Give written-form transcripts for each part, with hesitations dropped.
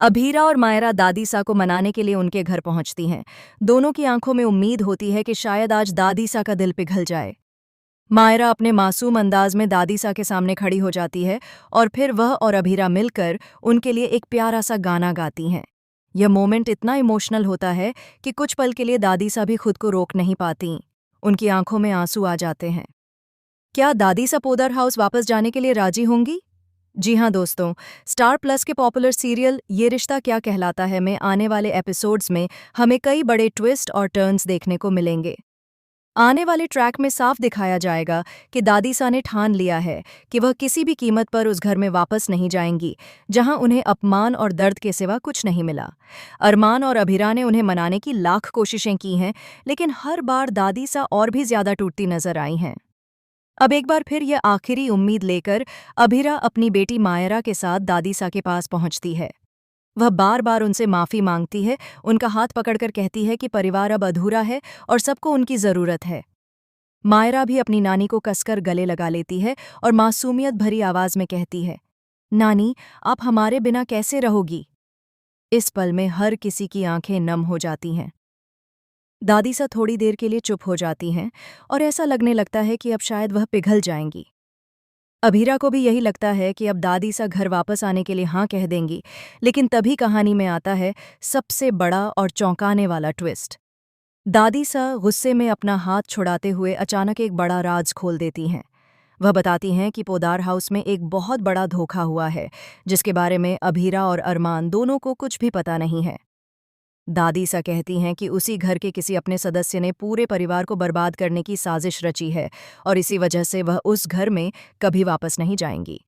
अभीरा और मायरा दादीसा को मनाने के लिए उनके घर पहुंचती हैं। दोनों की आंखों में उम्मीद होती है कि शायद आज दादीसा का दिल पिघल जाए। मायरा अपने मासूम अंदाज में दादीसा के सामने खड़ी हो जाती है और फिर वह और अभीरा मिलकर उनके लिए एक प्यारा सा गाना गाती हैं। यह मोमेंट इतना इमोशनल होता है कि कुछ पल के लिए दादीसा भी खुद को रोक नहीं पाती। उनकी आंखों में आंसू आ जाते हैं। क्या दादीसा पोदर हाउस वापस जाने के लिए राजी होंगी? जी हाँ दोस्तों, स्टार प्लस के पॉपुलर सीरियल ये रिश्ता क्या कहलाता है में आने वाले एपिसोड्स में हमें कई बड़े ट्विस्ट और टर्न्स देखने को मिलेंगे। आने वाले ट्रैक में साफ दिखाया जाएगा कि दादीसा ने ठान लिया है कि वह किसी भी कीमत पर उस घर में वापस नहीं जाएंगी जहां उन्हें अपमान और दर्द के सिवा कुछ नहीं मिला। अरमान और अभिरा ने उन्हें मनाने की लाख कोशिशें की हैं, लेकिन हर बार दादीसा और भी ज्यादा टूटती नजर आई हैं। अब एक बार फिर यह आखिरी उम्मीद लेकर अभिरा अपनी बेटी मायरा के साथ दादीसा के पास पहुंचती है। वह बार बार उनसे माफी मांगती है, उनका हाथ पकड़कर कहती है कि परिवार अब अधूरा है और सबको उनकी जरूरत है। मायरा भी अपनी नानी को कसकर गले लगा लेती है और मासूमियत भरी आवाज में कहती है, नानी, आप हमारे बिना कैसे रहोगी? इस पल में हर किसी की आंखें नम हो जाती हैं। दादीसा थोड़ी देर के लिए चुप हो जाती हैं और ऐसा लगने लगता है कि अब शायद वह पिघल जाएंगी। अभीरा को भी यही लगता है कि अब दादीसा घर वापस आने के लिए हाँ कह देंगी, लेकिन तभी कहानी में आता है सबसे बड़ा और चौंकाने वाला ट्विस्ट। दादीसा गुस्से में अपना हाथ छुड़ाते हुए अचानक एक बड़ा राज खोल देती हैं। वह बताती हैं कि पोदार हाउस में एक बहुत बड़ा धोखा हुआ है, जिसके बारे में अभीरा और अरमान दोनों को कुछ भी पता नहीं है। दादीसा कहती हैं कि उसी घर के किसी अपने सदस्य ने पूरे परिवार को बर्बाद करने की साजिश रची है और इसी वजह से वह उस घर में कभी वापस नहीं जाएंगी।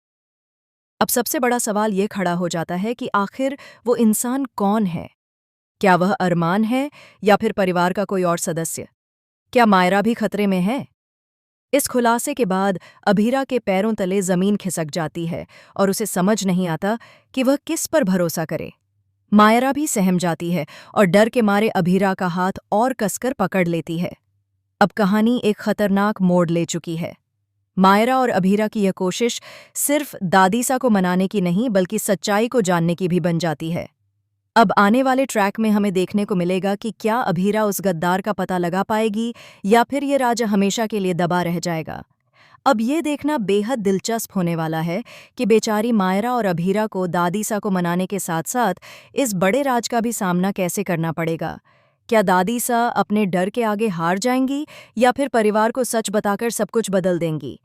अब सबसे बड़ा सवाल ये खड़ा हो जाता है कि आखिर वो इंसान कौन है? क्या वह अरमान है या फिर परिवार का कोई और सदस्य? क्या मायरा भी खतरे में है? इस खुलासे के बाद अभीरा के पैरों तले जमीन खिसक जाती है और उसे समझ नहीं आता कि वह किस पर भरोसा करे। मायरा भी सहम जाती है और डर के मारे अभीरा का हाथ और कसकर पकड़ लेती है। अब कहानी एक खतरनाक मोड़ ले चुकी है। मायरा और अभीरा की यह कोशिश सिर्फ दादीसा को मनाने की नहीं बल्कि सच्चाई को जानने की भी बन जाती है। अब आने वाले ट्रैक में हमें देखने को मिलेगा कि क्या अभीरा उस गद्दार का पता लगा पाएगी या फिर ये राज हमेशा के लिए दबा रह जाएगा। अब ये देखना बेहद दिलचस्प होने वाला है कि बेचारी मायरा और अभीरा को दादीसा को मनाने के साथ-साथ इस बड़े राज का भी सामना कैसे करना पड़ेगा। क्या दादीसा अपने डर के आगे हार जाएंगी या फिर परिवार को सच बताकर सब कुछ बदल देंगी?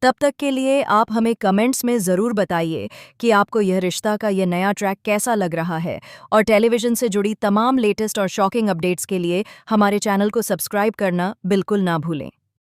तब तक के लिए आप हमें कमेंट्स में ज़रूर बताइए कि आपको यह रिश्ता का यह नया ट्रैक कैसा लग रहा है, और टेलीविज़न से जुड़ी तमाम लेटेस्ट और शॉकिंग अपडेट्स के लिए हमारे चैनल को सब्सक्राइब करना बिल्कुल ना भूलें।